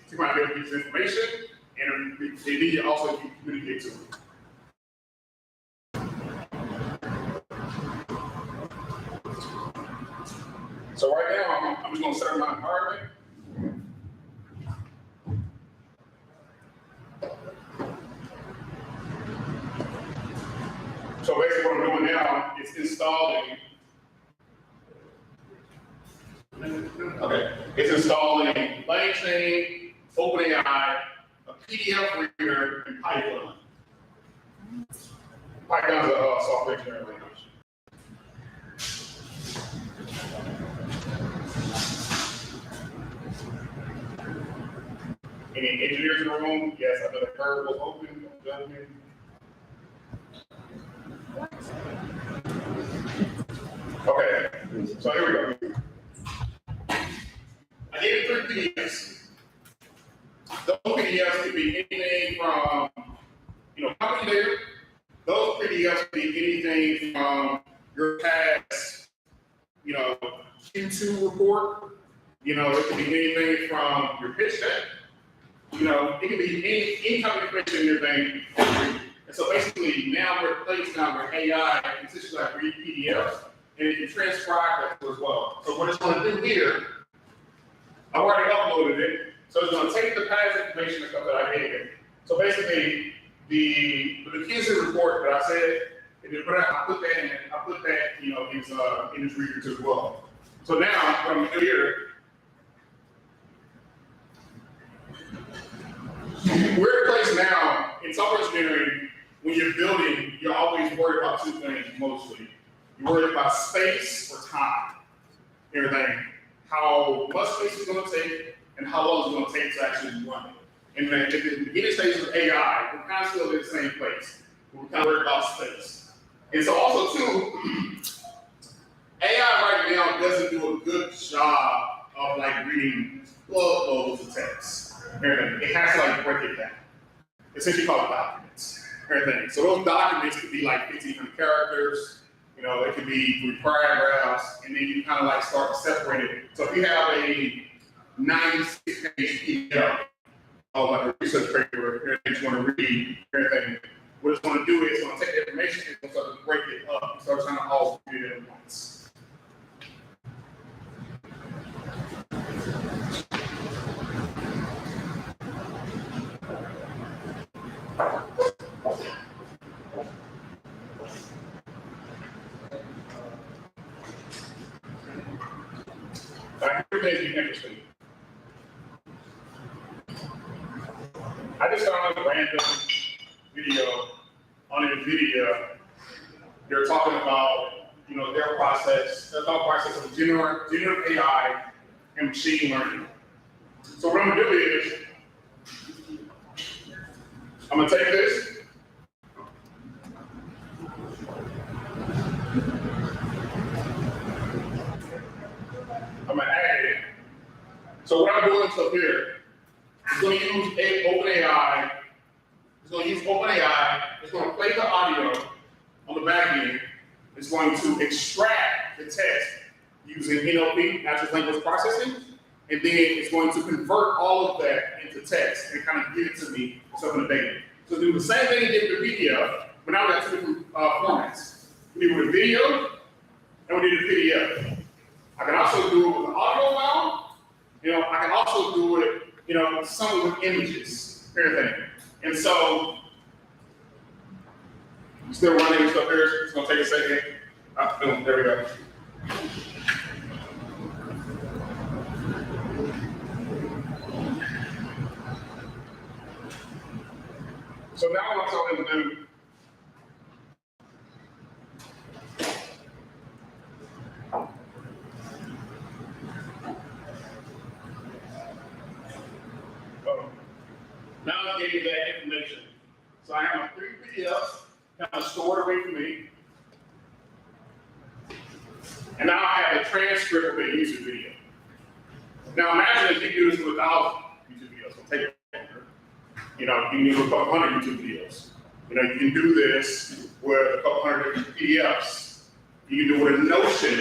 So you might be able to get this information, and they need you also to communicate to it. So right now, I'm just going to set up my environment. So basically what I'm doing now is installing, it's installing LangChain, OpenAI, a PDF reader, and Python. Python's a software engineering language. Any engineers in the room? Yes, I know the curve was open. Okay, so here we go. I gave you 3 PDFs. Those PDFs could be anything from, company data. Those PDFs could be anything from your past, Q2 report. It could be anything from your pitch deck. It can be any type of information in your thing. And so basically, now we're at a place now where AI can essentially like read PDFs and it can transcribe that as well. So what it's going to do here, I've already uploaded it. So it's going to take the past information and stuff that I gave it. So basically, the McKinsey report that I said, I put that in. I put that, in his readers as well. So now, what I'm going to do here. We're at a place now in software engineering, when you're building, you're always worried about 2 things mostly. You're worried about space or time, everything. How much space it's going to take and how long it's going to take to actually run it. And then at the beginning stages of AI, we're kind of still in the same place. We're kind of worried about space. And so also too, AI right now doesn't do a good job of like reading loads of text. Everything. It has to like break it down. Essentially called documents. Everything. So those documents could be like 1,500 characters. It could be 3 paragraphs, and then you kind of like start to separate it. So if you have a 96-page PDF of like a research paper that you want to read, everything, what it's going to do is it's going to take the information and start to break it up and start trying to all read it at once. Here may be interesting. I just found a random video on NVIDIA. They're talking about, their process, their thought process of generative AI and machine learning. So what I'm gonna do is, I'm gonna take this. I'm gonna add it. So what I'm doing up here is going to use OpenAI. It's going to use OpenAI. It's going to play the audio on the back end. It's going to extract the text using NLP, natural language processing, and then it's going to convert all of that into text and kind of give it to me stuff in the data. So do the same thing it did with the PDF, but now we got 2 different formats. We did with a video, and we did a PDF. I can also do it with an audio file. I can also do it, some with images, everything. And so, still running this up here. It's gonna take a second. Boom, there we go. So now what I'm telling them to do. Now I'm getting that information. So I have my 3 PDFs kind of stored away from me. And now I have a transcript of a YouTube video. Now imagine if you do this with 1,000 YouTube videos. It'll take it longer. You can do a couple hundred YouTube videos. You can do this with a couple hundred different PDFs. You can do it with a Notion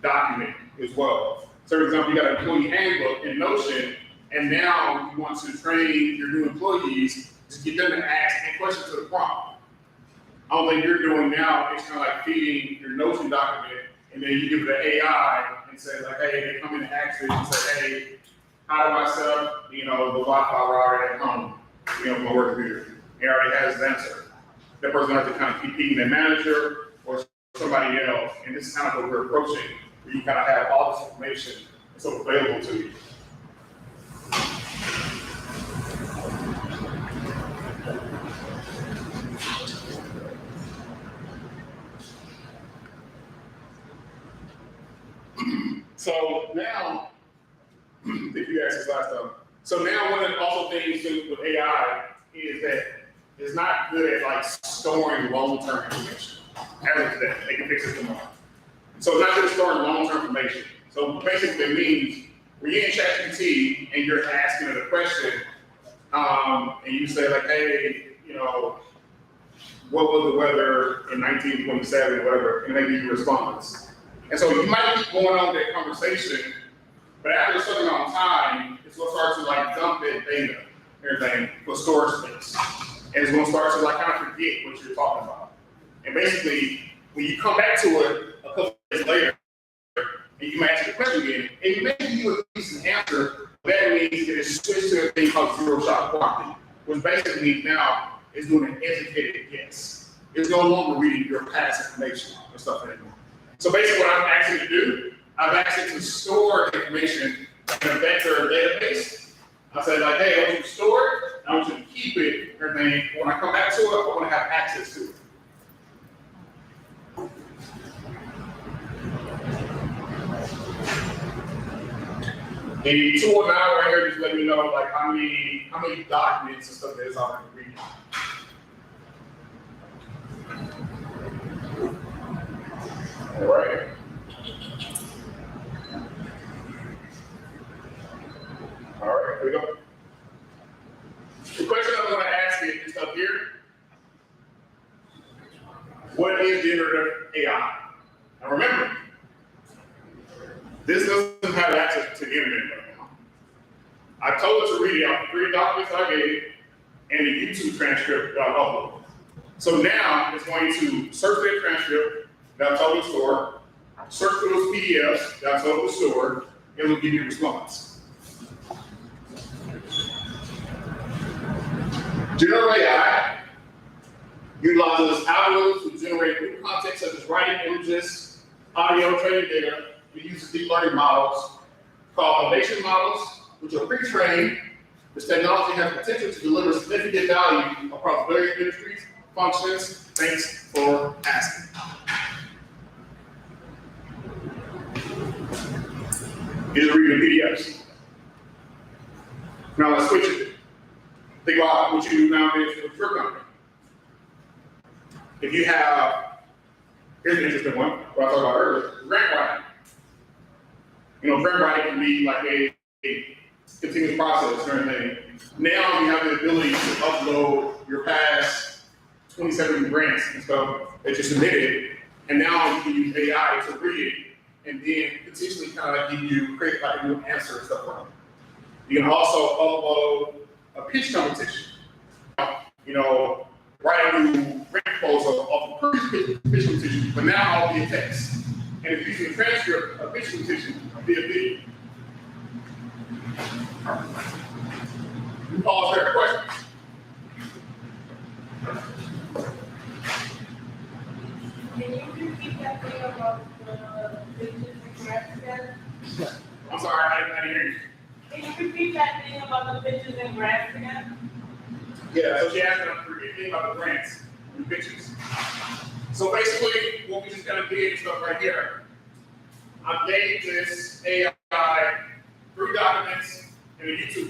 document as well. So for example, you got an employee handbook in Notion. And now you want to train your new employees to get them to ask any questions to the prompt. All that you're doing now is kind of like feeding your Notion document, and then you give it to AI and say like, hey, they come in and ask it and say, hey, how do I set up, the Wi-Fi router at home, from my work computer? It already has the answer. That person has to kind of keep feeding their manager or somebody else, and this is kind of what we're approaching, where you kind of have all this information so available to you. So now, if you asked this last time, so now one of the also things with AI is that it's not good at like storing long-term information. As of today, they can fix it tomorrow. So it's not good at storing long-term information. So basically it means when you're in ChatGPT and you're asking it a question, and you say like, hey, what was the weather in 1927 or whatever, and they give you a response. And so you might keep going on with that conversation, but after a certain amount of time, it's going to start to like dump that data, everything, for storage space. And it's going to start to like kind of forget what you're talking about. And basically, when you come back to it a couple of days later, and you ask the question again, and you may give you a decent answer, that means it is switched to a thing called zero-shot quantity, which basically means now it's doing an educated guess. It's no longer reading your past information and stuff anymore. So basically what I'm asking it to do, I've asked it to store information in a vector database. I said like, hey, I want you to store it, I want you to keep it, everything. When I come back to it, I want to have access to it. The tool now right here just let me know like how many documents and stuff that is already reading. All right. All right, here we go. The question I'm going to ask it is up here. What is generative AI? Now remember, this doesn't have access to the internet right now. I told it to read out 3 documents I gave and a YouTube transcript that I uploaded. So now it's going to search that transcript that I told it to store, search for those PDFs that I told it to store, and it'll give you a response. Generative AI utilizes algorithms to generate new content such as writing, images, audio, training data. It uses deep learning models called foundation models, which are pre-trained. This technology has potential to deliver significant value across various industries, functions. Thanks for asking. Here's reading PDFs. Now let's switch it. Think about what you do nowadays with your company. If you have, here's an interesting one, what I talked about earlier, grant writing. Grant writing can be like a continuous process or anything. Now you have the ability to upload your past 27 grants and stuff that you submitted, and now you can use AI to read it and then potentially kind of create like a new answer and stuff like that. You can also upload a pitch competition. Write a new grant proposal of a previous pitch competition, but now all via text. And if you're using a transcript, a pitch competition via video. You pause there for questions. Can you repeat that thing about the pictures and graphs again? I'm sorry, I didn't hear you. Can you repeat that thing about the pictures and graphs again? Yeah, so she asked me to repeat the thing about the grants and pictures. So basically, what we just kind of did is stuff right here. I gave this AI 3 documents and a YouTube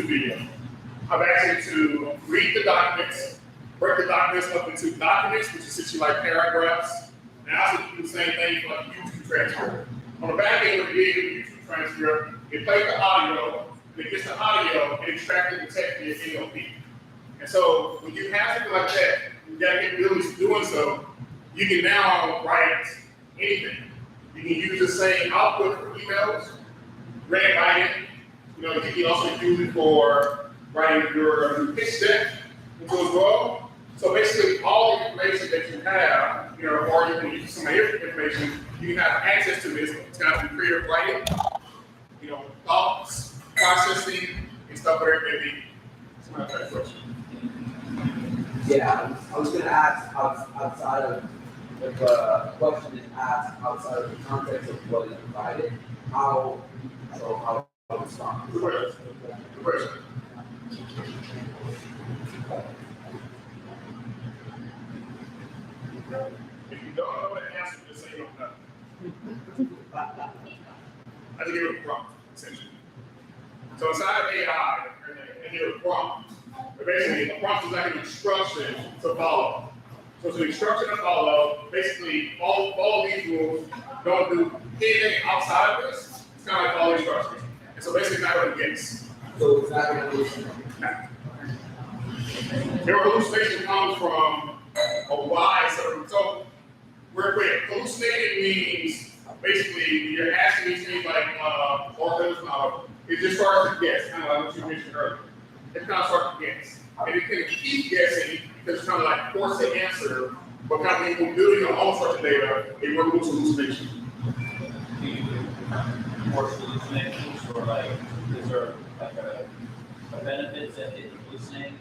video. I've asked it to read the documents, break the documents up into documents, which is essentially like paragraphs, and I also do the same thing for like a YouTube transcript. On the back end of the YouTube transcript, it plays the audio, and it gets the audio and extracts the text via NLP. And so when you have something like that, you got capabilities of doing so, you can now write anything. You can use the same output for emails, red writing, You know, you can also use it for writing your pitch deck into as well. So basically, all the information that you have, you know, or you can use some of your information, you can have access to this. It's kind of creative writing, you know, thoughts, processing, and stuff, whatever it may be. Somebody have a question. Yeah, I was gonna ask outside of, if a question is asked outside of the context of what is provided, how respond? Good question. Good question. If you don't know the answer, just say you don't know. I just give it a prompt, essentially. So inside of AI, and give a prompt. But basically, a prompt is like an instruction to follow. So it's an instruction to follow. Basically, all these rules don't do anything outside of this. It's kind of like follow instructions. And so basically, it's not going to guess. So it's not gonna listen. Your hallucination comes from a wide circle. So, real quick, hallucinating means basically you're asking these things like, it just starts to guess, kind of like what you mentioned earlier. It kind of starts to guess. And it can keep guessing because it's kind of like force the answer, but kind of when building your own structured data, it removes hallucination. More hallucinations, or like, is there like a benefit that it hallucinating?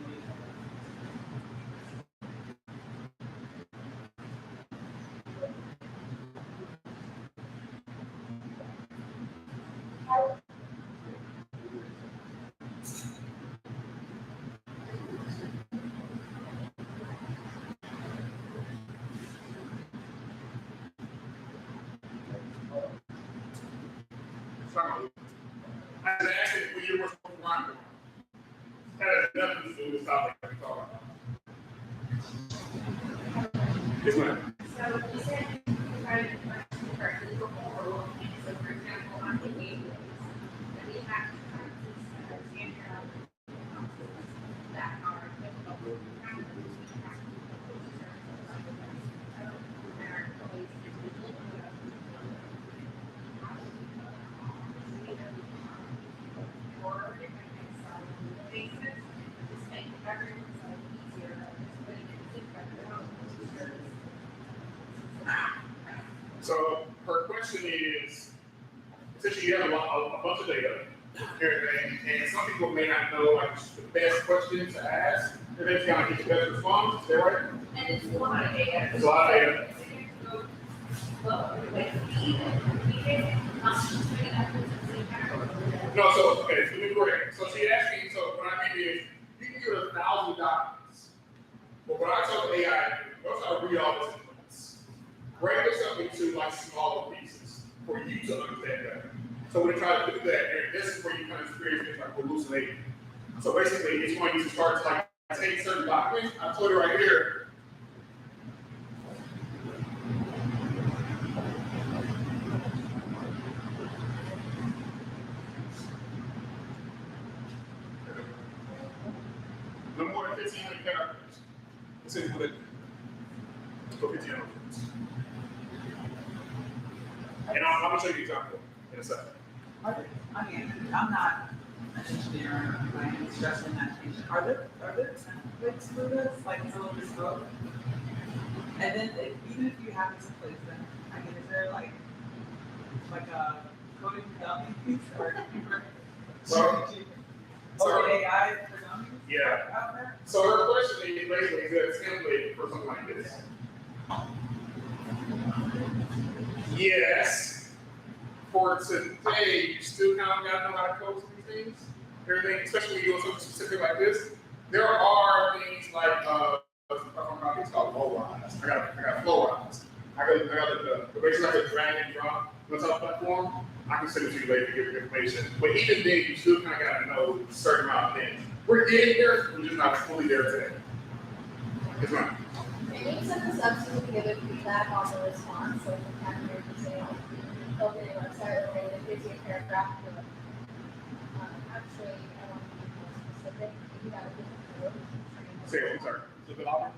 I was asking when you were from Rwanda. That has nothing to do with this topic that we're talking about. Yes, ma'am. So you said you provided a question for legal rule, so for example, on the gateway, that we have to understand that are difficult. So her question is, essentially you have a bunch of data, and some people may not know like the best questions to ask, and then kind of get the best response. Is that right? And it's a lot of data. It's a lot of data. No, so okay, so let me correct. So she asked me, so what I mean is, you can get 1,000 documents, but when I tell AI, once I read all this inputs, break this up into like smaller pieces for you to understand better. So when you try to do that, and this is where you kind of experience things like hallucinating. So basically, it's going to start to like take certain documents. I told you right here. No more than 1,500 characters. This is what it is. Go 1,500. And I'm going to show you an example in a second. I mean, I'm not an engineer, I'm stressing that patient. Are there templates for this, like some of this book? And then even if you have this in place, then, I mean, is there like a coding dummies or AI for dummies? Yeah. Out there? So her question is basically is a template for something like this. Yes. For today, you still kind of got to know how to code some of these things. Everything, especially when you're doing something specific like this. There are things like it's called flow lines. I got flow lines. I got the basically like a drag and drop what's platform. I can send it to you later to give you information. But even then, you still kind of got to know a certain amount of things. We're getting there, we're just not fully there today. Yes, ma'am. And you set this up so we can give feedback on the response, so we can kind of hear you say, open your website, or it gives you a paragraph. Actually, I want to be more specific. If you have a different code, Say it, I'm sorry. A little bit louder.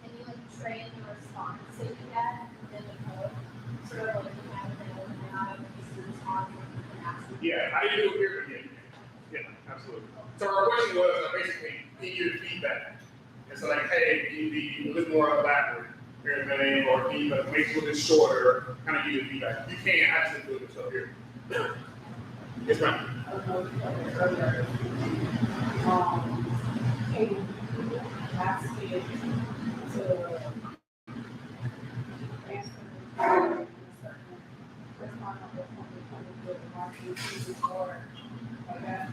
and you like train the response that you get in the code, sort of like you have an AI, you see the response, and you can ask. Yeah, I didn't do it here, but yeah. Absolutely. So our question was basically, can you give feedback? And so like, hey, can you be a little more backward, everything, or can you make it a little bit shorter, kind of give you feedback. You can't actually do it yourself here. Yes, ma'am. Hey, ask it to answer a certain response from the marketing pieces or like that.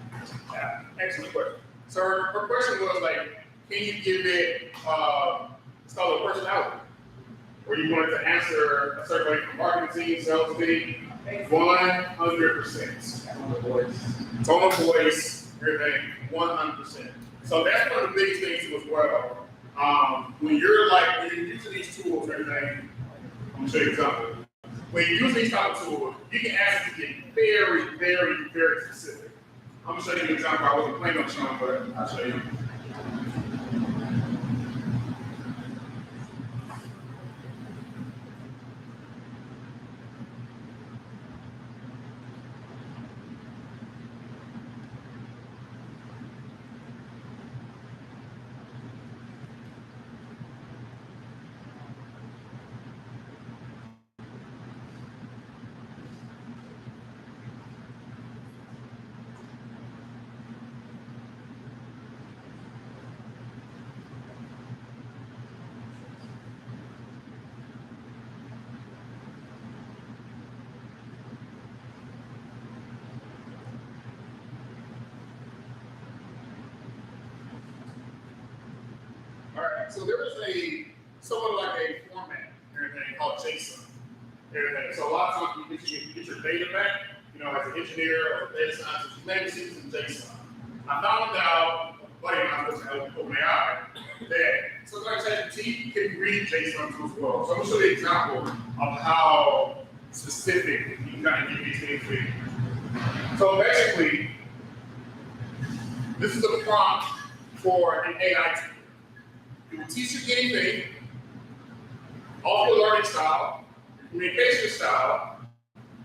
Yeah, excellent question. So her question was like, can you give it, it's called a personality, where you wanted to answer a certain way from marketing team, sales team, 100%. Tone of voice, everything, 100%. So that's one of the biggest things too as well. When you're using these tools and everything, I'm gonna show you an example. When you use these type of tools, you can ask it to get very, very, very specific. I'm gonna show you an example. I wasn't planning on showing, but I'll show you. All right, so there is somewhat like a format, everything called JSON, everything. So a lot of times you get your data back, as an engineer or a data scientist, you may see some JSON. I found out, buddy, I'm supposed to help OpenAI, that sometimes GPT can read JSON too as well. So I'm gonna show you an example of how specific you can kind of get these things to. So basically, this is a prompt for an AI tool. It will teach you anything, off your learning style, your communication style.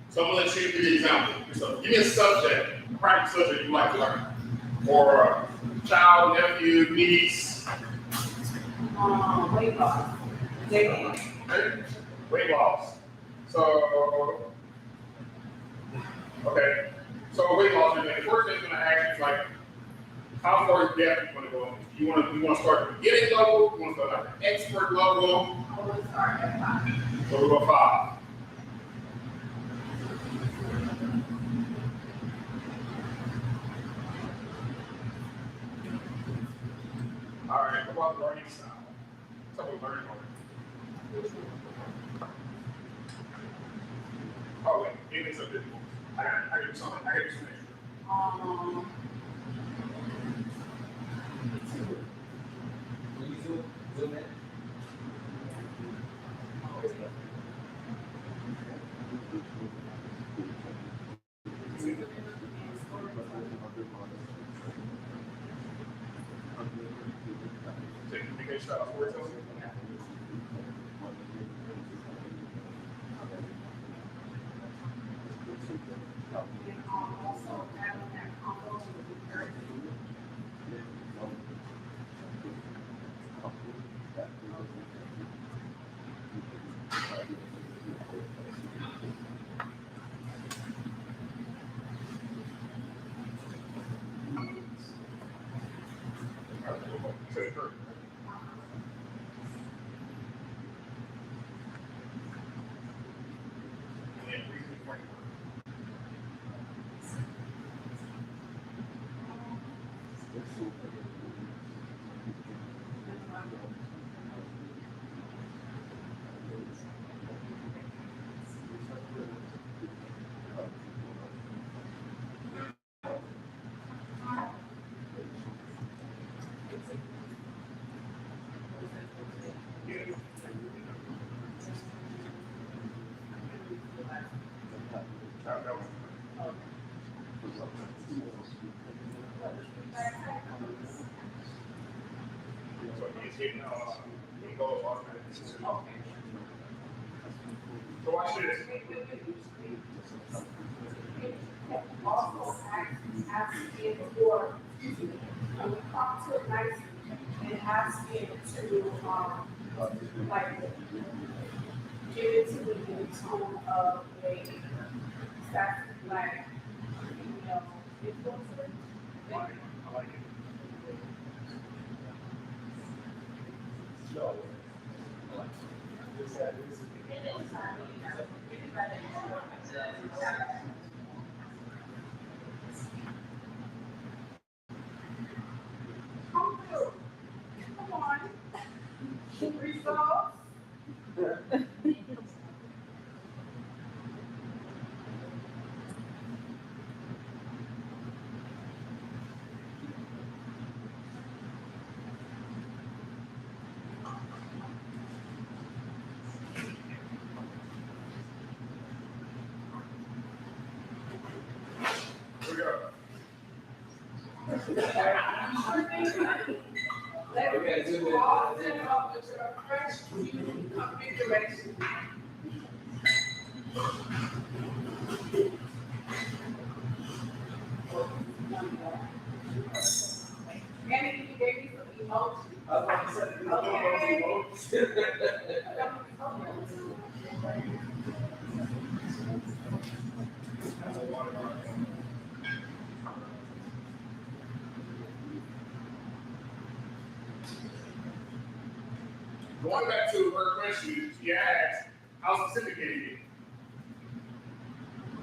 So I'm gonna let you give the example. So give me a subject, a practice subject you like to learn. Or child, nephew, niece. Weight loss. Dating. Okay. Weight loss. So, okay. So weight loss, the first thing it's gonna ask is like, how far in depth you want to go? You want to start at the beginning level? You want to start at the expert level? I want to start at 5. So we'll go 5. All right, what about learning style? Let's talk about learning already. Oh wait, anything's so difficult. I gotta do something. I gotta do something extra. Can you zoom in? Take communication style, storytelling. Also, having that combo with the person. So watch this. Also ask it for, talk to it nicely and ask it to, like, give it to me in the tone of a sassy black, influencer. I like it. Come through. Come on. Results. Here we go. Let me all set up with your fresh configuration. Andy, you gave me some emojis. Going back to her question, she asked, how specific can you be?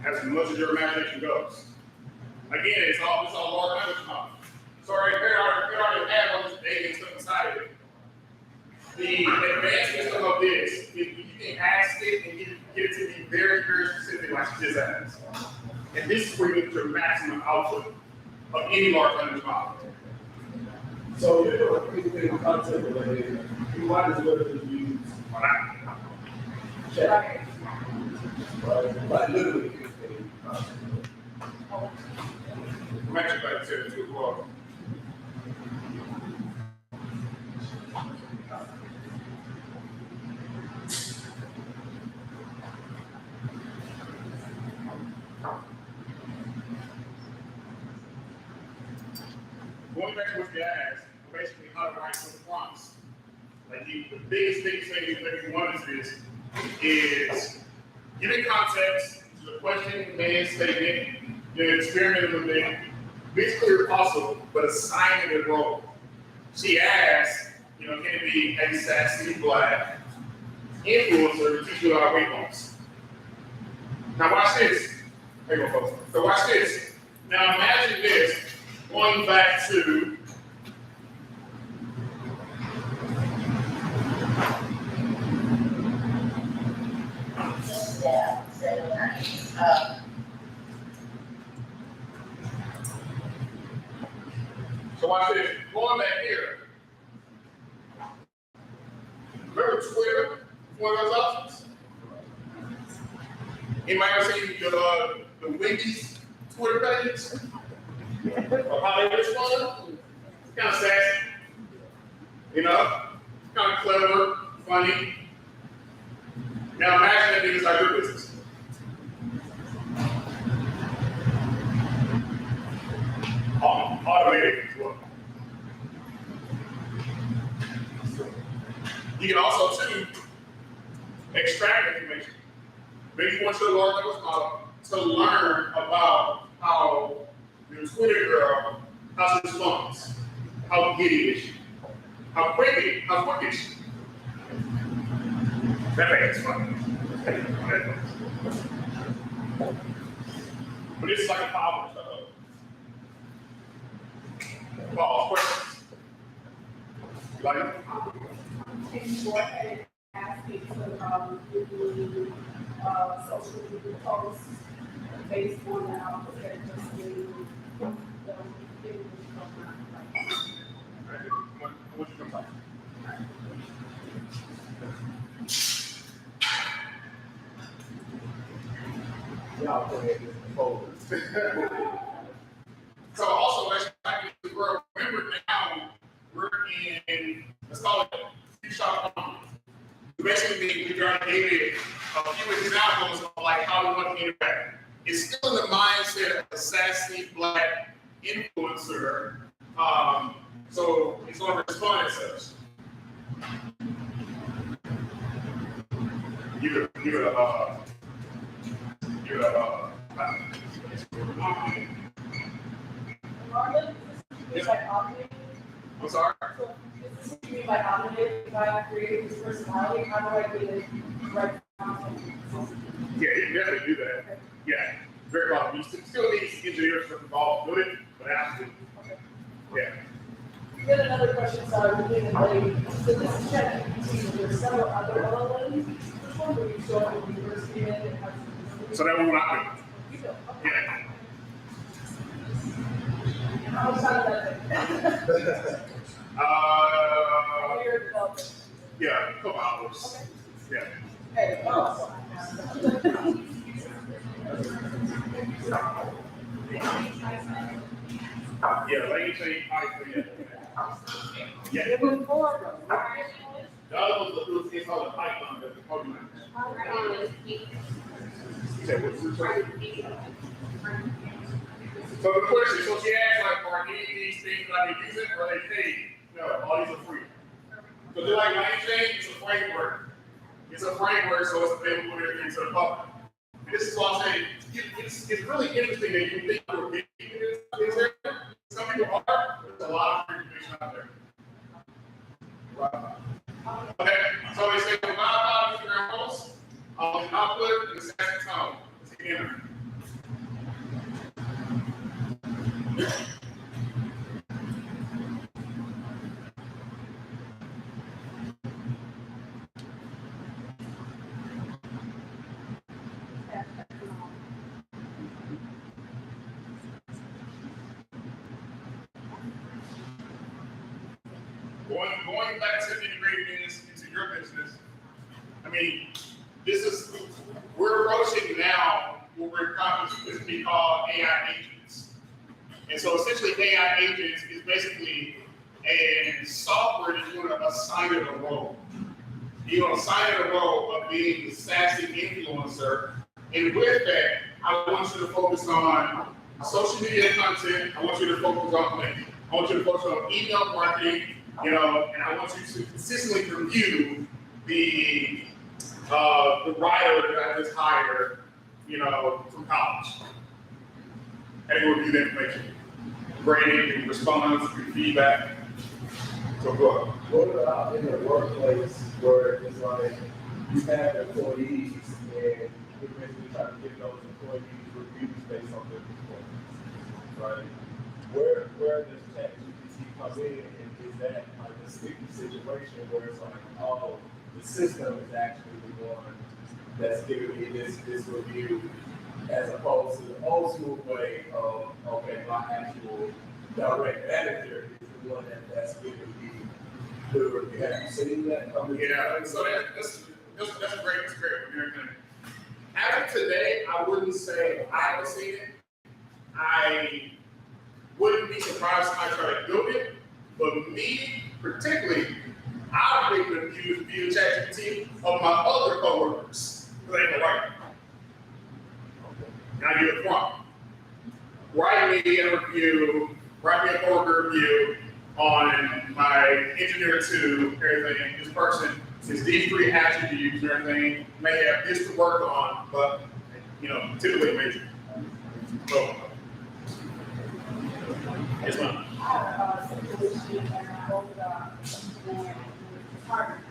As much as your imagination goes. Again, it's all large language model. So it already have all this data and stuff inside of it. The advancement of this, if you can ask it and get it to be very, very specific, like she just asked. And this is where you get your maximum output of any large language model. So you're doing a pretty big concept related. You might as well just use chat. Right? Like literally. I'm actually glad you said it too as well. Going back to what you asked, basically how to write some prompts. Like the biggest thing that you want is giving context to the question, demand statement, experiment a little bit, basically clear possible, but assigning it a role. She asked, can it be a sassy black influencer to teach you about weight loss? Now watch this. There you go, folks. So watch this. Now imagine this, going back to so watch this. Going back here. Remember Twitter? One of those options? Anybody ever seen the Wendy's Twitter page? Or how they respond? It's kind of sassy. Kind of clever, funny. Now imagine that niggas like your business. Automated as well. You can also, too, extract information. Maybe you want your large language model to learn about how your Twitter girl, how she responds, how giddy is she, how quick is she. That makes fun. But it's like a power stuff. Questions? You like it? Can you go ahead and ask it to give me social media posts based on the output that just gave me the video What you come back? Y'all go ahead and folders. So also, let's remember now we're in, let's call it shop. Basically, we already gave it a few examples of like how we want to interact. is still in the mindset of a sassy black influencer. So it's going to respond as such. Give it a It's like automated. I'm sorry? So is this me like automated if I create this personality? How do I get it right? Yeah, you can definitely do that. Yeah, very well. You still need engineers to involved with it, but absolutely. Yeah. Then another question, sorry, we're getting late. So this is ChatGPT, there's several other LLMs. Which one were you showing when you first came in and how to? So that one I You know, do. Yeah. how much time did that take? You're a developer. Yeah, a couple hours. Yeah. Hey, oh. Yeah, let me tell you Python. Yeah. You're moving forward, though. The other one was it's called a Python, but the program. You said, what's the question? So the question, so she asked, like, are any of these things that I be using, or are they paid? No, all these are free. So they're like anything, it's a framework. It's a framework, so it's available to everything to the public. And this is why I'm saying, it's really interesting that you think you're making this there. Some people are, there's a lot of information out there. Right. Okay, so they say, well, about Instagram posts, output, and the second tone. It's the enter. Going back to integrating this into your business, I mean, we're approaching now what we're commonly called AI agents. And so essentially AI agents is basically a software that you're going to assign it a role. You're going to assign it a role of being the sassy influencer. And with that, I want you to focus on social media content. I want you to focus on LinkedIn. I want you to focus on email marketing, and I want you to consistently review the writer that I just hired, from college. And we'll review the information. Grading, response, feedback. So go ahead. What about in the workplace where it's like you have employees and you're basically trying to get those employees reviews based on their performance, right? Where does ChatGPT come in, and is that like a sticky situation where it's like, oh, the system is actually the one that's giving me this review, as opposed to the old school way of, okay, my actual direct manager is the one that's giving me the review. Have you seen that? Yeah, so that's great. That's great. As of today, I wouldn't say I haven't seen it. I wouldn't be surprised if I try to build it, but me particularly, I've been reviews via ChatGPT of my other coworkers. They ain't right. And I do a prompt. Write me a review, write me a coworker review on my engineer 2, everything. This person is these 3 attributes and everything, may have this to work on, but typically amazing. So, yes, ma'am. I had a situation and I was in the department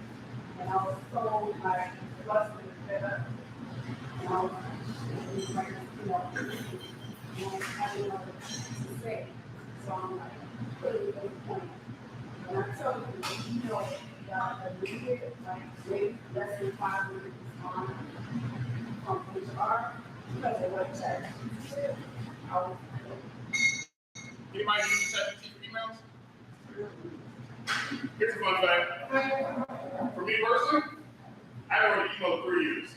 and I was told like the bus was set up and I was like, and I didn't know what to say. So I'm like, putting it on point. And I told you, the leader, like, maybe less than 5 minutes on HR, because they were checked. I was Anybody use ChatGPT for emails? Here's a fun fact. For me personally, I haven't emailed 3 years.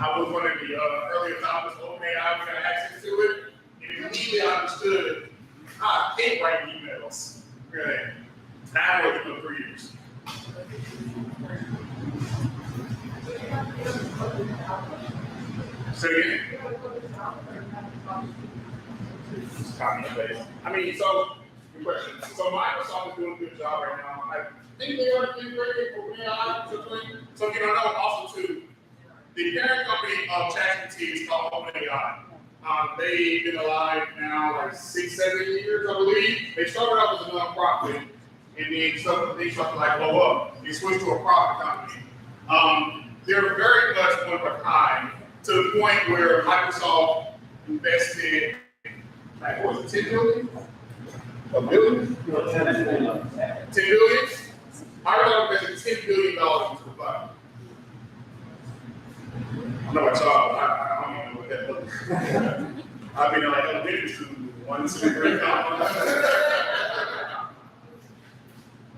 I was one of the early adopters of OpenAI. We got access to it, and immediately I understood I hate writing emails. Really, I haven't emailed 3 years. Say it again. You know, what is out there, and have to talk to Just copy and paste. I mean, so, good question. So Microsoft is doing a good job right now. I think they are doing great for AI. So you don't know, also too, the parent company of ChatGPT is called OpenAI. They've been alive now like 6-7 years, I believe. They started out as a nonprofit, and then they started like blow up. They switched to a profit company. They're very much one of a kind to the point where Microsoft invested, like, what was it, 10 billion? A billion? 10 billion? Microsoft invested $10 billion into the cloud. I know what y'all, I don't even know what that looks like. I've been in like elementary school, 1, 2, 3, 4.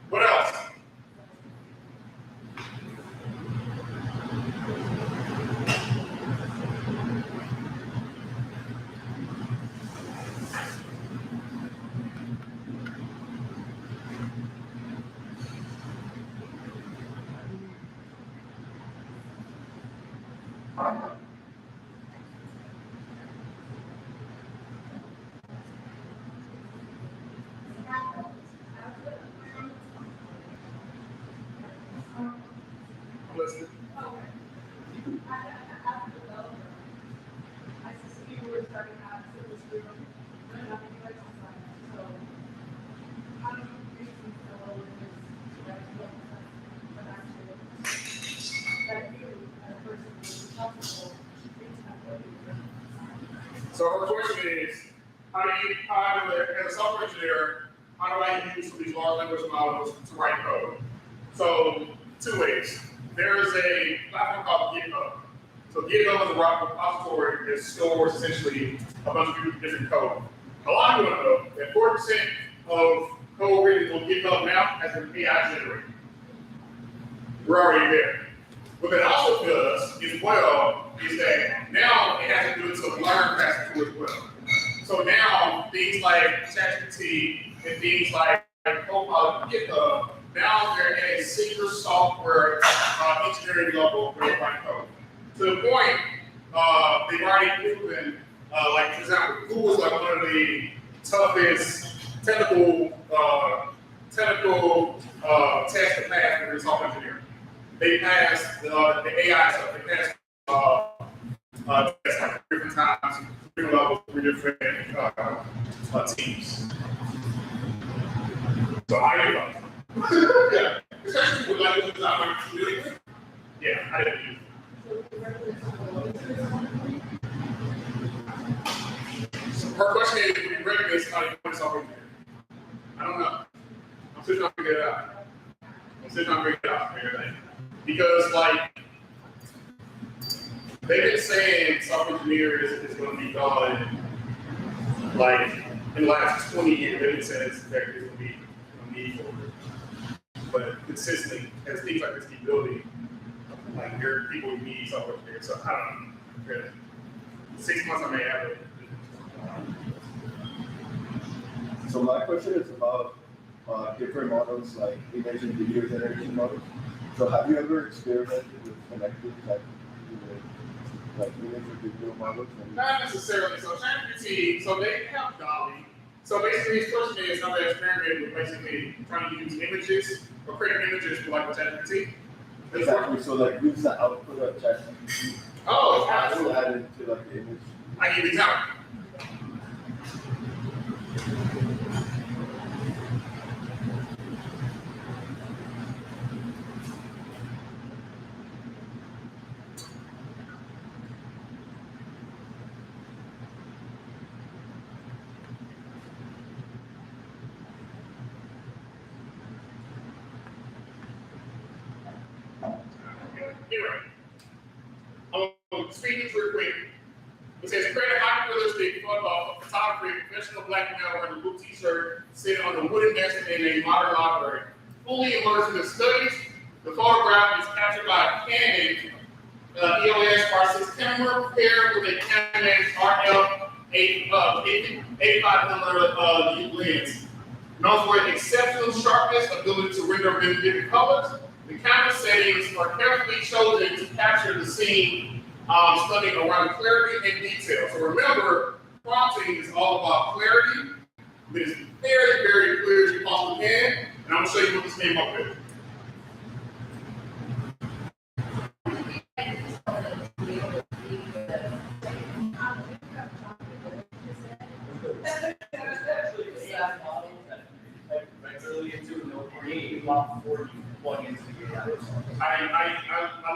What else? I'm listening. I see you were starting out to this group, and I'm like, so, how do you reach these fellows that you, as a person who's responsible, reach out to? So her question is, as a software engineer, how do I use some of these large language models to write code? So 2 ways. There is a platform called GitHub. So GitHub is a repository that stores essentially a bunch of different code. A lot of people don't know that 40% of code written on GitHub now has been AI generated. We're already there. What it also does as well is that now it has to do it to learn faster too as well. So now things like ChatGPT and things like Copilot and GitHub, now they're at a senior software engineering level where they write code. To the point, they've already proven, like for example, Google's like one of the toughest technical tests to pass in software engineering. They passed the AI stuff. They passed tests like 3 different times, 3 levels, 3 different teams. So how do you know? Yeah, especially with like design, yeah, I didn't use it. Her question is, do we recognize how to do software engineering? I don't know. I'm still trying to figure it out. Because like they've been saying software engineering is going to be done like in the last 20 years. They've been saying it's going to be a need for it. But consistently, as things like this keep building, like there are people who need software engineering. So I don't know. Really. 6 months I may have it. So my question is about different models like image and video generation models. So have you ever experimented with connecting like image and video models? Not necessarily. So ChatGPT, so they have Dolly. So basically his question is how they experimented with basically trying to use images or create images for like ChatGPT. Exactly. So like use the output of ChatGPT. Oh, To absolutely. add into like the image. I give you an example. Anyway, I'm speaking real quick. It says, create a hyper-realistic photography, professional black male wearing a blue t-shirt, sitting on a wooden desk in a modern library. Fully immersed in the studies, the photograph is captured by a Canon EOS R6 camera paired with a Canon RF 85mm lens. Known for its exceptional sharpness, ability to render vivid colors. The camera settings are carefully chosen to capture the scene studying around clarity and detail. So remember, prompting is all about clarity. It is very, very clear as you possibly can, and I'm gonna show you what this came up with. Like early into no create a lot before you plug into the AI. I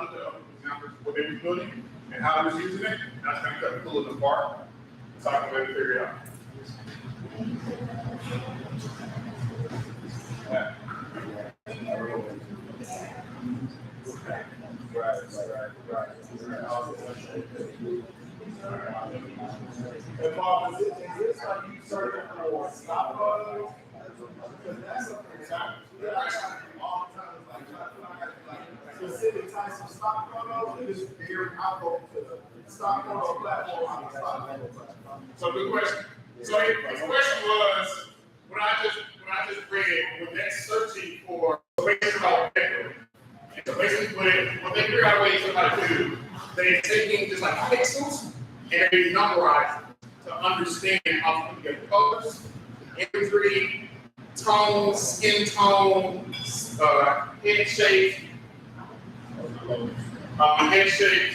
looked at other examples of what they were building and how they was using it, and I was kind of cut pull it apart so I can really figure it out. Yeah. And Bob, is this like you searching for stop loss? Because that's something that all the time, like trying to find like specific types of stock photos, and it's very powerful to stock photo platform on the stock photo platform. So good question. So his question was, what I just read, when they're searching for basically about vector. So basically what they figure out ways of how to do, they're taking just like pixels and they numberize them to understand how to get colors, imagery, tone, skin tone, head shape, head shape.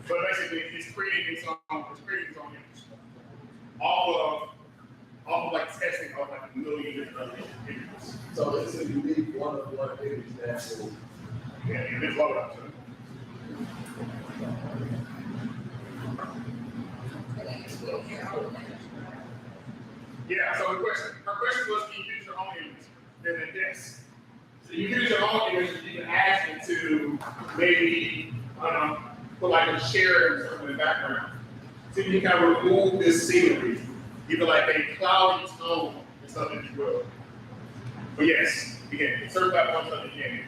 But basically, it's creating its own image. All of like testing of like a million different images. So it's a unique one-of-one image that will. Yeah, and it's loaded up to it. Yeah, so her question was, can you use your own image? Then yes. So you use your own image, you can ask it to maybe, put like a share or something in the background. So you can kind of remove this scenery, either like a cloudy tone or something as well. But yes, again, certain platforms something again.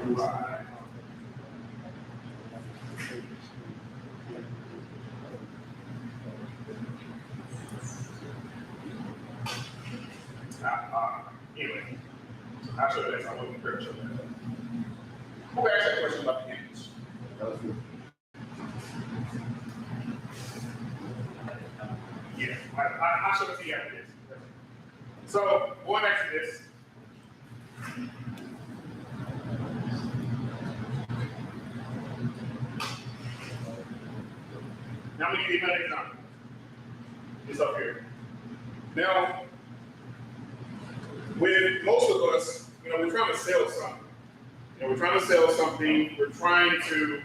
Right. Anyway, I'll show you this. I wasn't prepared to show that. Who asked that question about the image? That was good. Yeah, I'll show it to you after this. So, going back to this. Now, I'm going to give you another example. It's up here. Now, with most of us, we're trying to sell something. We're trying to sell something. We're trying to,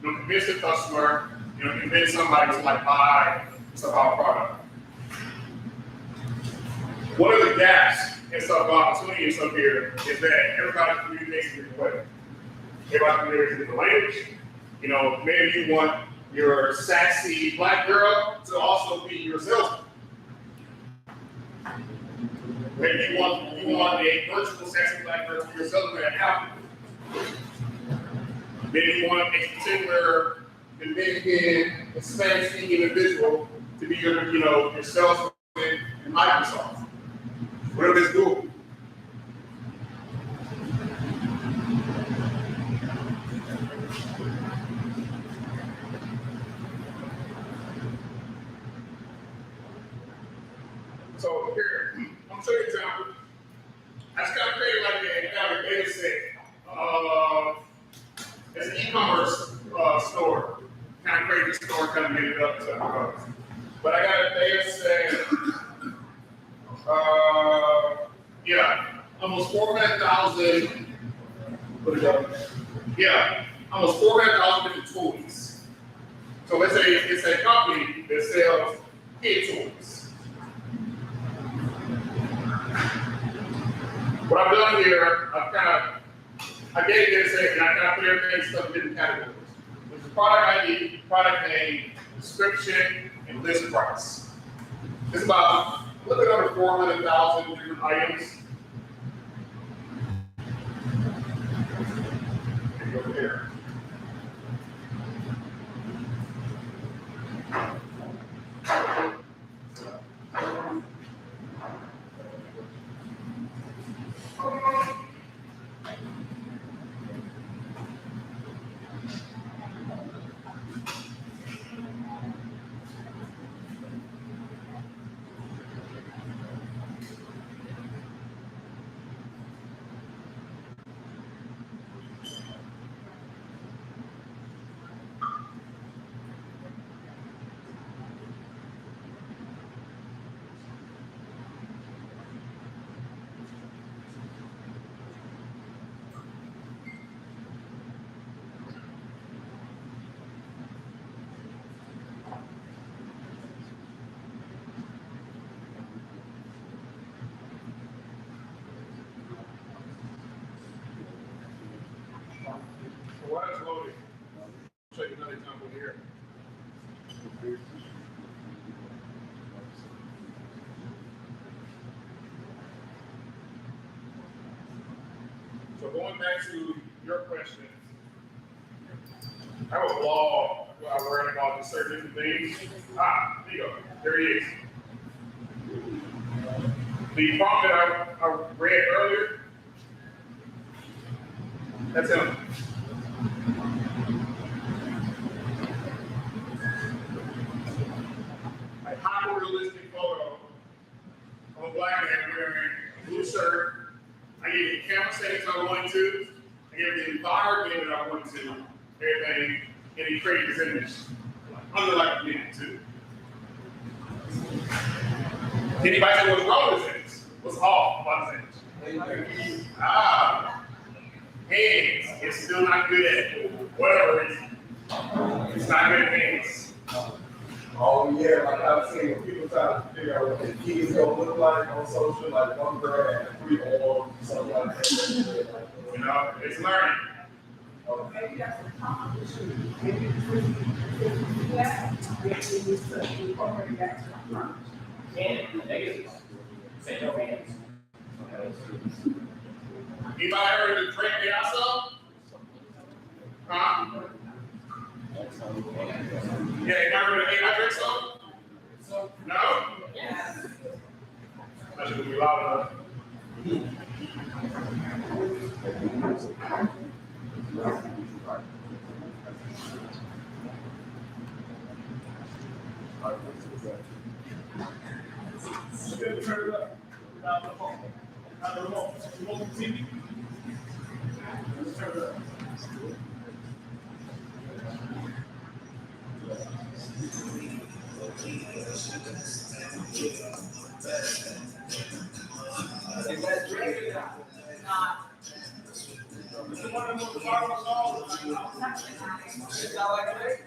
convince the customer, convince somebody to like buy some of our product. One of the gaps in some opportunities up here is that everybody communicates in a different way. Everybody communicates in a different language. Maybe you want your sassy black girl to also be your salesman. Maybe you want a virtual sassy black girl to be your salesman at Apple. Maybe you want a particular Dominican, Spanish-speaking individual to be your salesman in Microsoft. Whatever it's doing. So here, I'm gonna show you an example. I just kind of created like a data set. It's an e-commerce store. Kind of created the store, kind of made it up to stuff. But I got a data set. Almost 400,000. What is that? Yeah, almost 400,000 different toys. So let's say it's a company that sells kid toys. What I've done here, I gave this and I kind of put everything stuff in different categories. There's a product ID, product name, description, and list price. It's about a little bit under 400,000 different items. And go there. while it's loading, I'll show you another example here. So going back to your question, I have a blog where I write about certain things. There you go. There he is. The prompt that I read earlier, that's him. A hyper-realistic photo of a black man wearing a blue shirt. I gave the camera settings I wanted to. I gave the environment that I wanted to. Everything, and he created this image. Under like a minute, too. Anybody say what's wrong with this image? What's off about this image? Hands. It's still not good at whatever reason. It's not good at hands. Oh yeah, like I've seen people trying to figure out what their kids gonna look like on social, like one girl had 3 arms, something like that. You know, it's learning. Maybe that's a competition. Maybe it's that. Maybe it's to incorporate that to the front. And negatives. Say no hands. Anybody heard of the Drake AI song? Huh? Yeah, you never heard of the AI Drake song? No? Yes. I should be loud enough. Turn it up. Not the phone. Not the remote. Remote TV. Turn it up. Is that Drake? It's not. Is it one of the most powerful songs? It's not like Drake?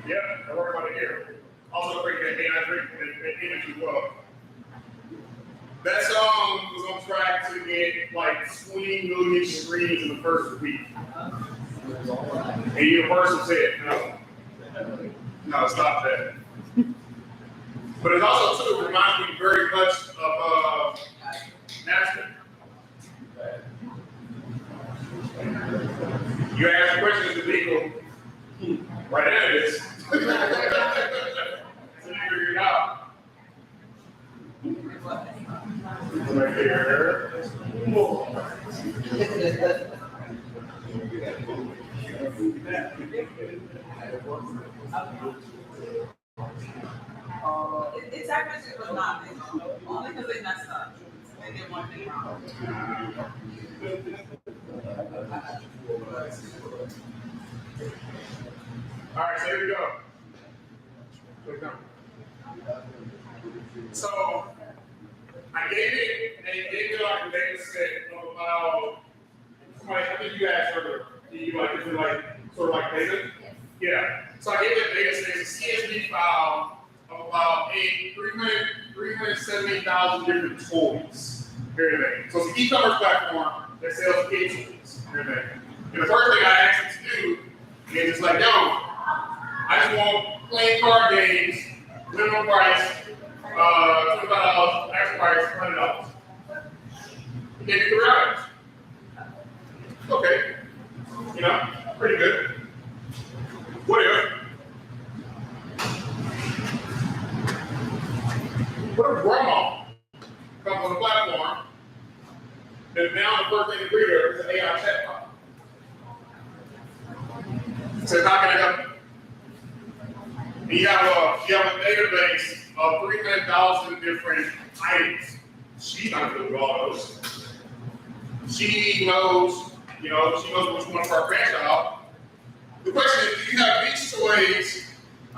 Yeah, I work about it here. Also break that AI drink and image as well. That song was on track to get like 20 million streams in the first week. And Universal said, no, stop that. But it's also too, it reminds me very much of Napster. You ask questions to people, right there it is. So you figure it out. Right here. It's actually was not only because they messed up. They did one thing wrong. All right, so here we go. So I gave it like a data set of about, I think you asked earlier, is it like sort of like data? Yeah. So I gave it data set, it's a CSV file of about 370,000 different toys. Everything. So it's an e-commerce platform that sells kid toys. Everything. And the first thing I asked it to do is just like, yo, I just want playing card games, minimum price, $25, max price, $100. He gave me 3 hours. Okay. You know, pretty good. What if? What if grandma comes on the platform, and now the first thing to read her is an AI chatbot? Says, how can I help you? And you have a database of 300,000 different items. She's not going to do all those. She knows, she knows which one for our grandchild. The question is, do you have Beach Toys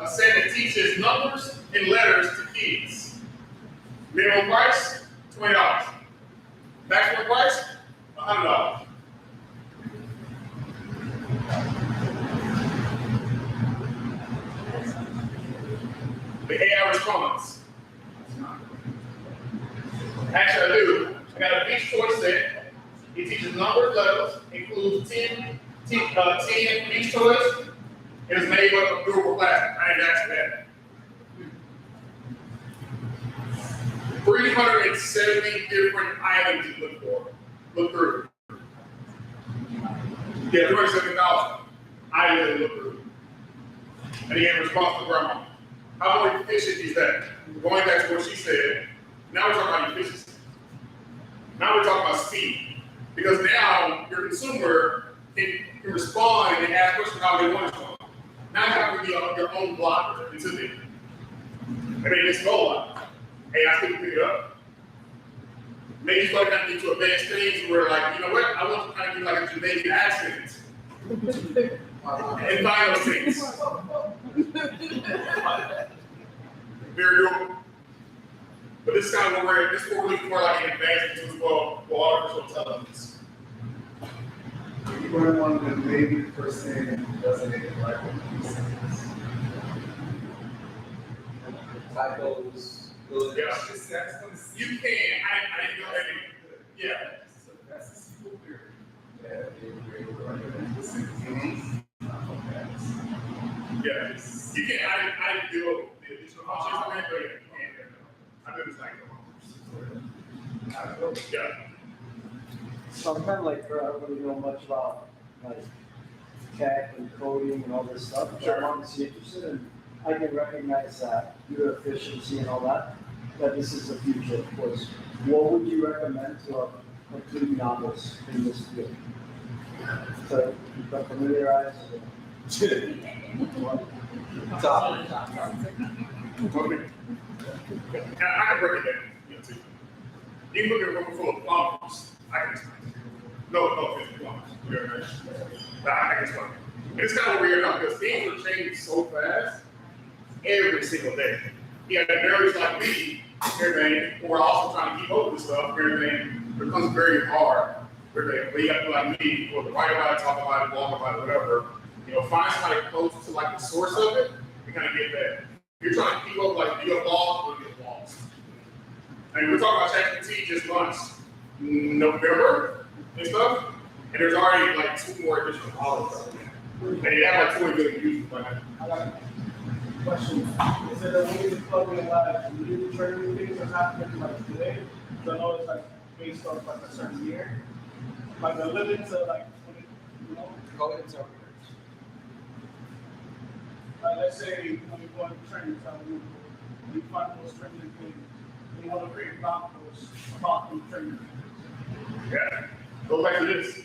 a set that teaches numbers and letters to kids? Minimum price, $20. Maximum price, $100. The AI response. Actually, I do. I got a Beach Toy set. It teaches numbers, letters, includes 10 Beach Toys. It is made up of durable plastic. I didn't ask that. 370 different items to look through. Yeah, 370,000 items to look through. And he had a response to grandma. How more efficient is that? Going back to what she said, now we're talking about efficiency. Now we're talking about speed. Because now your consumer can respond and ask questions how they want to respond. Now you have to be on your own blocker into it. And they just go like, hey, I couldn't pick it up. Maybe you start kind of into advanced things where like, you know what, I want to kind of do like a Jamaican accent. And find those things. Very doable. But this is kind of where this is what we're looking for like an advanced into as well for artificial intelligence. You're one of the maybe percent doesn't even like what he says. Typos, good. Yeah. You can. I didn't know that. Yeah. So that's a simple theory. Yeah, Yeah. You can. I didn't do the additional options. I didn't do it. I did this like yeah. So I'm kind of like her, I don't really know much about like tech and coding and all this stuff. But Sure. I'm honestly interested in, I can recognize that your efficiency and all that this is the future, of course. What would you recommend to a complete novice in this field? To become familiarized with I can break it down. Too. You can look at a room full of plumbers. I can explain. No, it's plumbers. I can explain. It's kind of weird now because things are changing so fast every single day. You got nerds like me, everything, who are also trying to keep up with stuff, everything becomes very hard. But you have to like me, or write about it, talk about it, blog about it, whatever. Find somebody close to like the source of it and kind of get that. You're trying to keep up like do you have lost or get lost. I mean, we're talking about GPT just launched November and stuff, and there's already like 2 more additional models. And you have like 20 million users by now. I got a question. Is there a way to plug in like new training things that's happening like today? Because I know it's like based on like a certain year. Like a limit to like, Go ahead and tell me. like let's say when you go into training, you find those training things. You want to create blog posts about these training things. Yeah. Go back to this.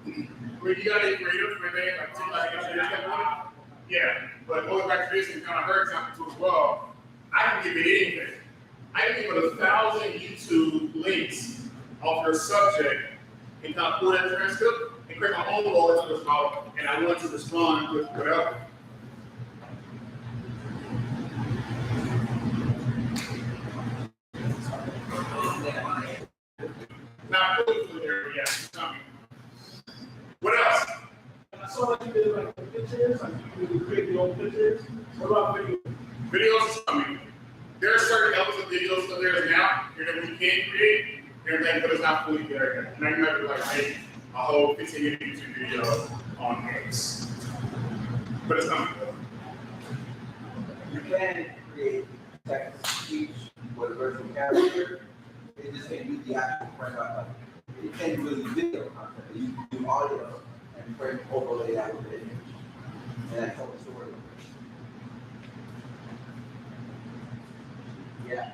When you gotta get creative for everything, like team like that. Yeah. But going back to this, we kind of heard something too as well. I can give it anything. I can give it 1,000 YouTube links off your subject and kind of pull that transcript and create my own large language model, and I want to respond with whatever. Not fully clear, yeah. What else? I saw like you did like the pictures, like you create your own pictures. What about video? Videos is coming. There are certain elements of videos that there is now that we can create, everything, but it's not fully there yet. Now you might be like, make a whole 15-minute YouTube video on X. But it's coming. You can create text to speech with a virtual character. It just can't use the actual frame of it. Can't really video content. You can do audio and frame overlay that with the image. And that's how it's stored. Yeah.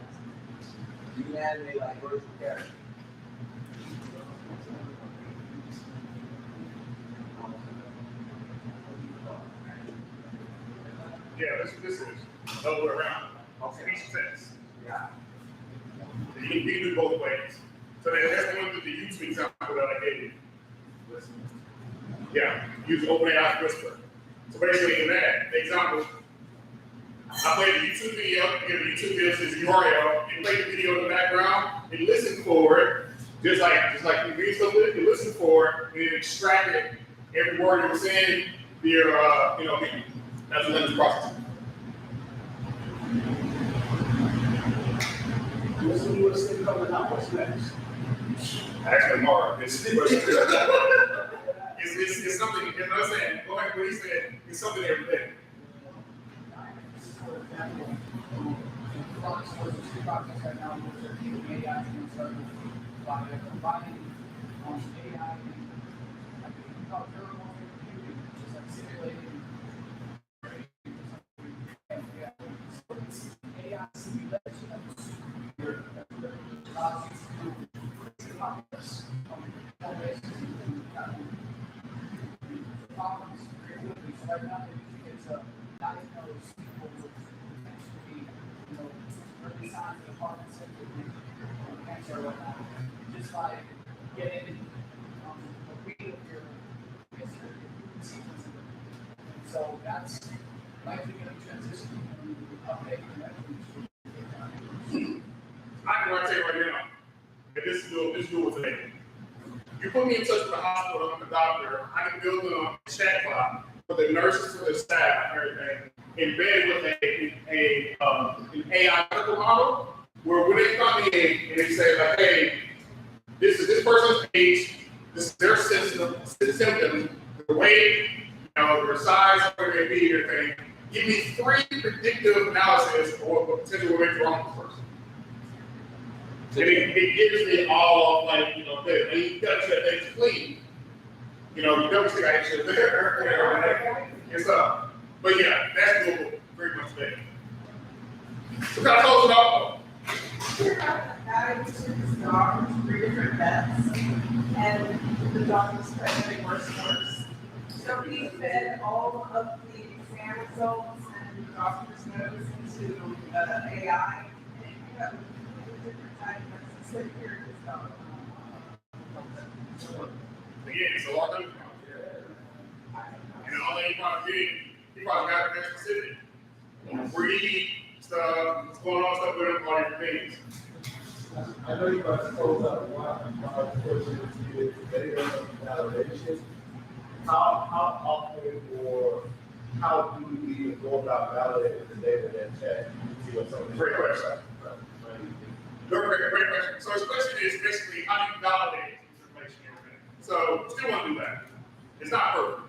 You can animate like virtual characters. Yeah, this is the other way around. Speech to text. Yeah. You can do both ways. So that's one of the YouTube examples that I gave you. Yeah, use OpenAI's Whisper. So basically, in that example, I played a YouTube video, give the YouTube video says URL, and play the video in the background, and listen for it, just like you read something, you listen for it, and then extract it, every word it was in, your, that's the process. What's the newest thing coming out? What's next? Actually, Mark, it's something, you know what I'm saying? Go ahead, what he said, it's something every day. For example, Fox was a project right now, which are using AI to serve by combining AI and how durable computing, which is like simulating AI simulation of a supercomputer that allows you to do complex problems very quickly. So right now, they're using it to diagnose people with potentially, early signs of Parkinson's or cancer or whatnot. Just like getting a read of your history, your sequence of it. And so that's likely going to transition to updating the records. I can tell you right now, and this is doable today. You put me in touch with the hospital, I'm the doctor, I can build them a chat bot for the nurses, for the staff, and everything, embedded with an AI medical model, where when they come in and they say, like, hey, this is this person's age, this is their symptoms, the weight, their size, whatever it be, everything. Give me 3 predictive analysis of what potentially what may be wrong with this person. And it gives me all this. And you got to that thing's clean. You don't see that shit there. And stuff. But yeah, that's doable very much there. So kind of close it off. This dog with 3 different vets, and the dog was getting worse and worse. So he fed all of the exam results and the doctor's notes into AI, and he got different diagnoses. So here is dog. Again, it's a lot of and all that he probably did, he probably got very specific. Breed stuff, what's going on, stuff with him, all different things. I know you guys close out my question is data validation. How often or how do we go about validating the data that ChatGPT or something? Great question. Great question. So his question is basically how do you validate information and everything? So still want to do that. It's not perfect.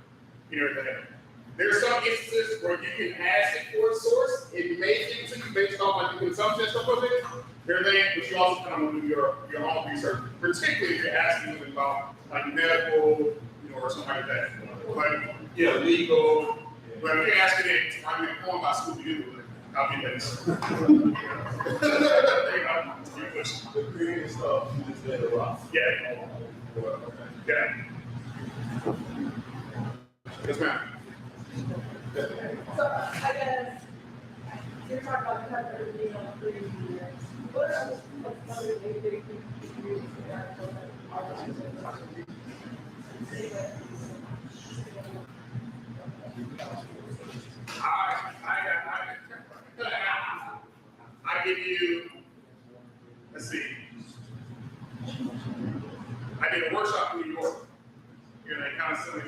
There are some instances where you can ask it for a source. It may give it to you based on the consumption and stuff of it. Everything, but you also kind of want to do your own research, particularly if you're asking them about medical, or something like that. But legal. But if you're asking it, I'm informed by school to do with it. I'll be late. The creative stuff, you just let it rock. Yeah. Yeah. Yes, ma'am. So I guess you're talking about covering everything on 3 years. What else other things that you can use for that? I give you, let's see. I did a workshop in New York. Kind of similar.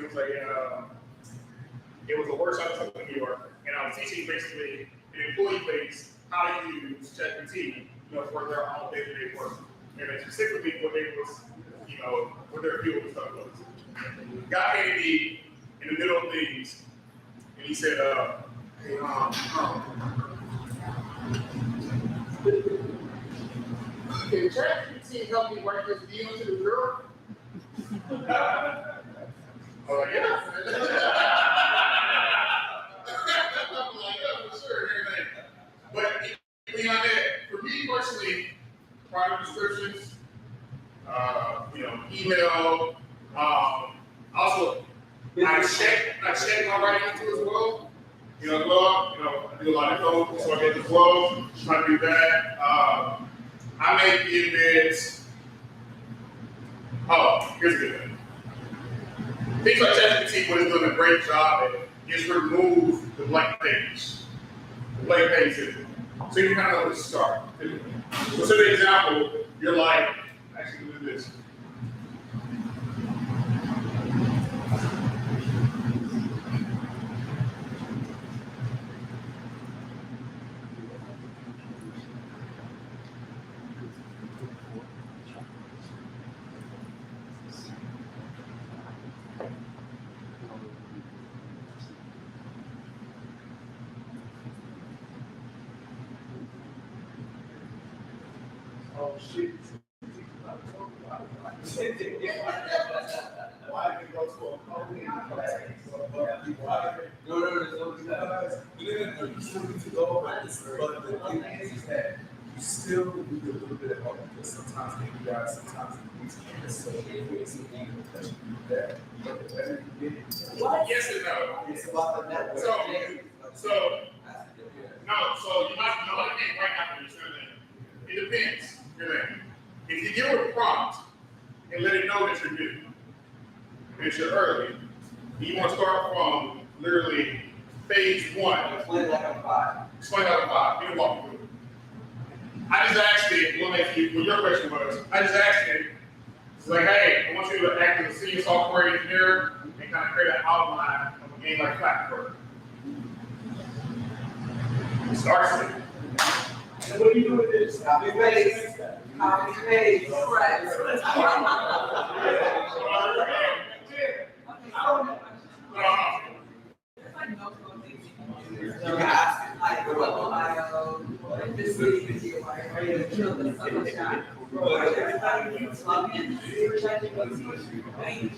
It was a workshop in New York, and I was teaching basically an employee base how to use ChatGPT, for their own day-to-day work. And specifically what they was, what their field and stuff was. Guy came to me in the middle of things, and he said, hey, can ChatGPT help me write this deal to the girl? Oh, yeah. I'm like, yeah, for sure, everything. But beyond that, for me personally, product descriptions, email, also I check my writing too as well. I do a lot of code, so I get the flow, try to do that. I may give it Oh, here's a good thing. Things like ChatGPT, what it's doing a great job at is remove the blank page. The blank page is it. So you kind of know where to start. So say the example, you're like, actually do this. Oh, shit. Why did it go to a coding class? You still need to go over this, but the thing is that you still need a little bit of help because sometimes API, sometimes it needs to so it's an angle that you do that. But the better you get it, Yes and no. It's about the network. So you might think right after you're saying that. It depends. If you give it a prompt and let it know that you're new, and that you're early, you want to start from literally phase 1. Explain like I'm 5. Explain out of 5. You can walk through it. I just asked it, what your question was, I just asked it, it's like, hey, I want you to act as a senior software engineer and kind of create an outline of a game like Clapper. It starts it. and what do you do with this? Copy paste. Copy paste, correct. You can ask it. Like, Ohio, this city, like, ready to kill the other guy. Everybody needs plugins.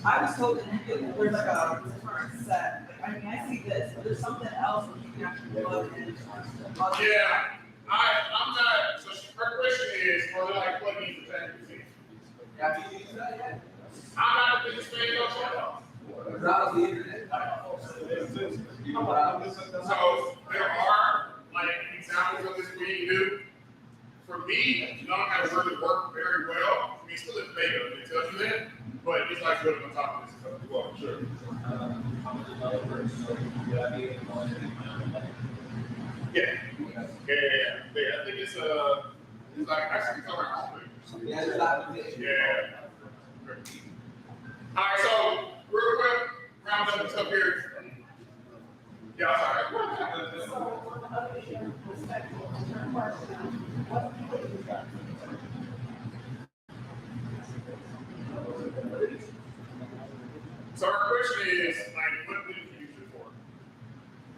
I was told that there's like a different set. Like, I mean, I see this, but there's something else that you can actually plug in. Yeah, I'm not, so her question is, are there like plugins for ChatGPT? Have you used that yet? I'm not a biggest fan of chatbots. Browse the internet. So there are like examples of this we do. For me, none of that really work very well. I mean, it's still in beta, it tells you that, but it's like building on top of this stuff as well, sure. I'm a developer, so would I be able to go into my own like, Yeah. I think it's like actually it's on our homepage. Yeah, it's not. Yeah. All right, so real quick, round up this up here. Yeah, so our question is, like, what did you use it for?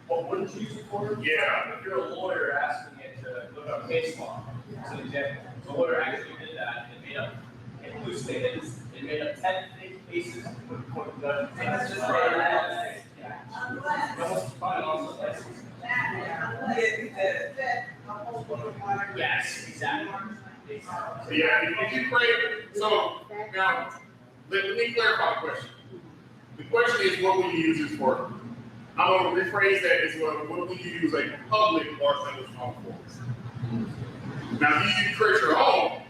well, what did you use it for? Yeah. If you're a lawyer asking it to look up case law, it's an example. The lawyer actually did that, and made up, in loose statements, it made up 10 fake cases with court judge. That's just right. That was fine, also, like, yes, exactly. Yeah, if you create, so now, let me clarify the question. The question is, what will you use this for? I'm going to rephrase that as well. What will you use a public large language model for? Now, if you create your own,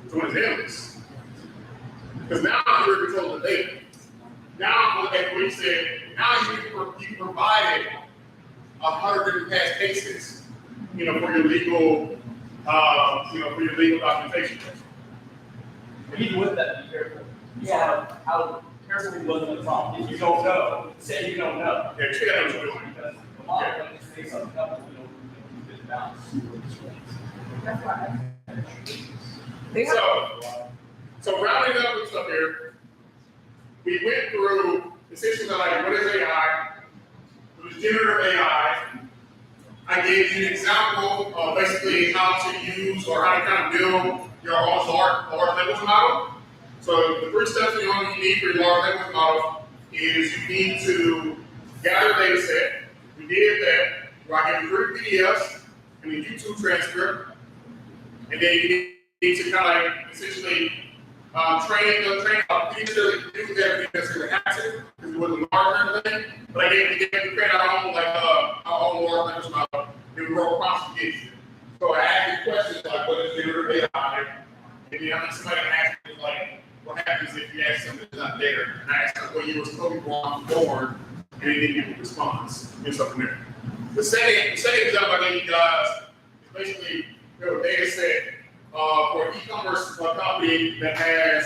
it's going to endless. Because now you're in control of the data. Now, like what you said, now you provided 100 different past cases, for your legal, for your legal documentation. And even with that, be careful. You saw how careful he was on the prompt. If you don't know, say you don't know. Yeah, you gotta know what you're doing. Because the model, when they say something else, you just bounce. That's right. So rounding up with stuff here, we went through essentially like, what is AI? It was generative AI. I gave you an example of basically how to use or how to kind of build your own large language model. So the 3 steps you need for your large language model is you need to gather a data set. We did that. Where I give you 3 PDFs and a YouTube transcript. And then you need to kind of like essentially train up. You need to do everything that's going to happen because it wasn't a large thing. But I gave you create our own large language model. And we wrote prompts to get you. So I asked you questions like, what is generative AI? And then somebody asked me like, is if you ask something that's not there. And I asked them what year was Kobe Bryant born, and they didn't give a response. Here's something there. The second example I gave you guys is basically we have a data set for an e-commerce company that has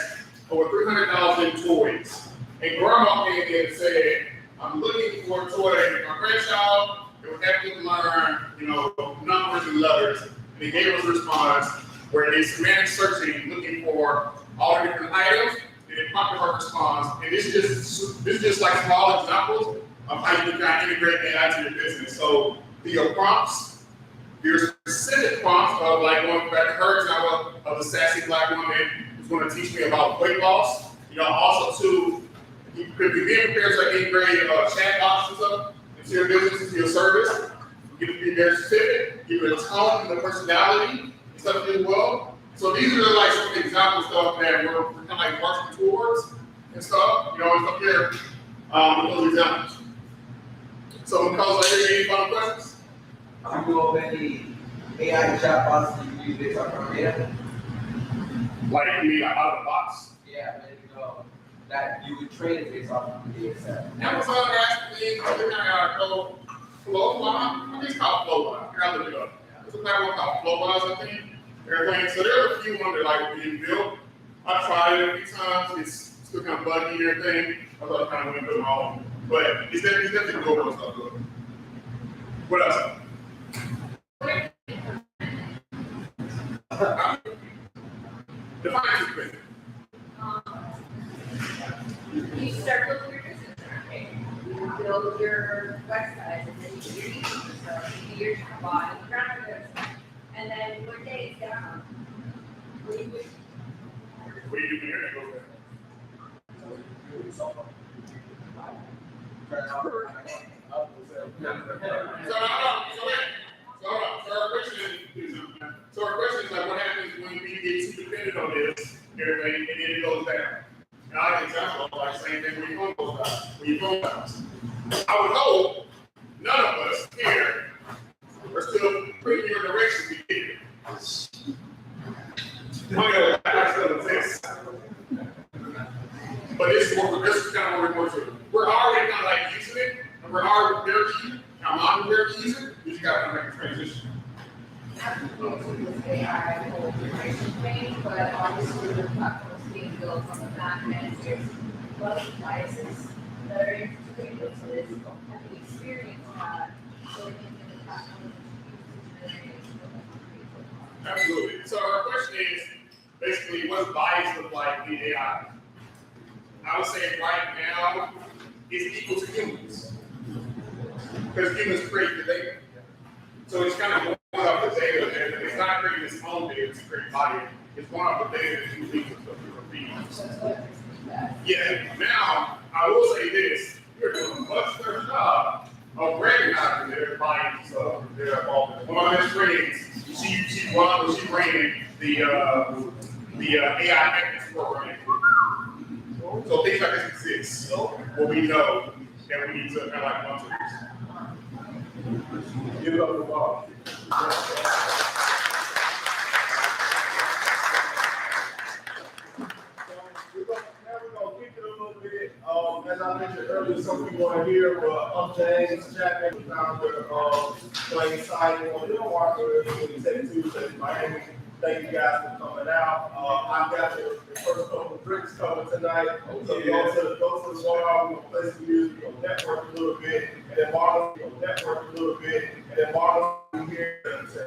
over 300,000 toys. And grandma came in and said, I'm looking for a toy that my grandchild that would have to learn, numbers and letters. And they gave us a response where they semantic searching, looking for all the different items, and it prompted her response. And this is just like small examples of how you can kind of integrate AI to your business. So your prompts, your specific prompts of like going back to her example of the sassy black woman who's going to teach me about weight loss. Also too, if you be prepared to integrate chat box and stuff into your business, into your service, you can be very specific, give it a tone and the personality and stuff as well. So these are like some of the example stuff that we're kind of like marching towards and stuff. It's up here with those examples. So, because any final questions? Do you know of any AI chatbots that you use based on data? Like you mean like out of the box? Yeah, that you would train it based off of the data set. Amazon actually, they're kind of Flowline. I think it's called Flowline. I gotta look it up. There's a platform called Flowline, I think. Everything. So there are a few ones that like being built. I've tried it a few times. It's still kind of buggy and everything. I thought I kind of went to my own. But it's definitely good and stuff. What else? Define it. You start building your business, right? You build your website, and then you do your email, so you do your chatbot, and you run your website. And then one day it's down. What do you do? What do you do here? So our question is like, what happens when we get too dependent on this, everything, and then it goes down? And I can example like same thing when your phone goes down. When your phone dies. I would hope none of us here are still pretty near direction we did. I still exist. But this is kind of what we're going through. We're already kind of like using it, and we're already prepared to use it. Our mind prepared to use it. We just got to make a transition. AI whole generation thing, but obviously the platform is being built on the back end. There's a lot of biases that are integrated into this, and the experience that going into the platform is Absolutely. So our question is basically what's bias look like in AI? I would say right now it's equal to humans. Because humans create the data. So it's kind of going off the data, and it's not creating its own data to create body. It's going off the data that you leave with the feed. Yeah, now I will say this, you're doing a much better job of recognizing their bias of their involvement. One of my best friends, she ran the AI ethics program. So things like this exist, where we know that we need to kind of like monitor this. Give it up for Bob. Now we're gonna kick it a little bit. As I mentioned earlier, some people are here, but I'm James Chapman, the founder of Plain Sight on the Market 2022 in Miami. Thank you guys for coming out. I've got the first couple of drinks coming tonight. So go to the bar, we're gonna play some music, we're gonna network a little bit, and then Marlon, we're gonna network a little bit, and then Marlon here.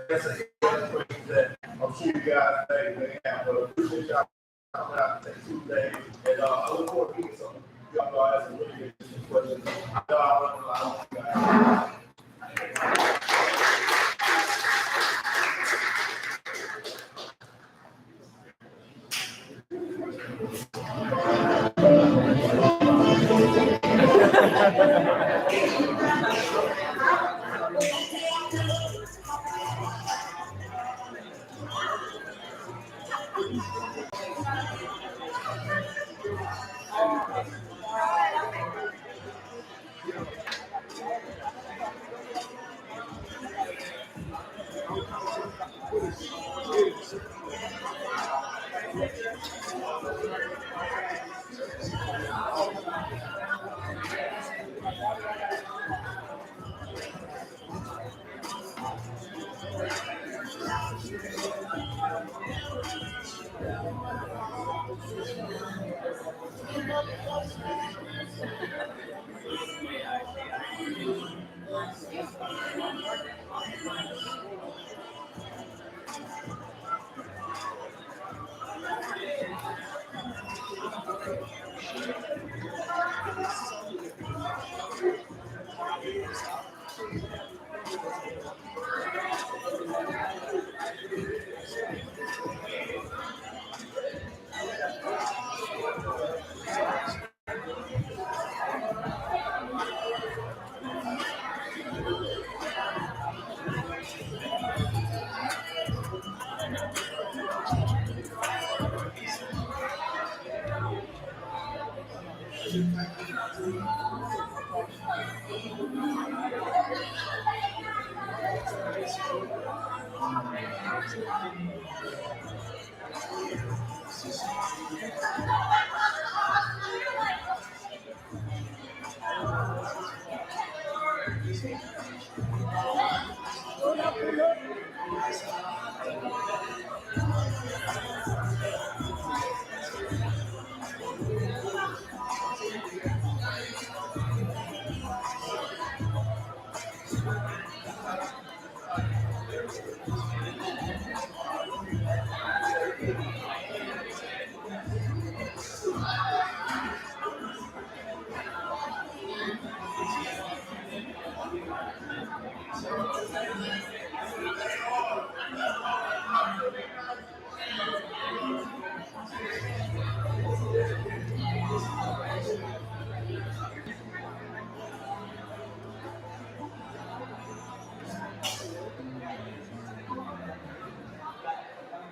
That's a question that I'm sure you guys may have, but I appreciate y'all coming out to take 2 days, and I look forward to meeting some of y'all guys and really get some questions. I want you guys.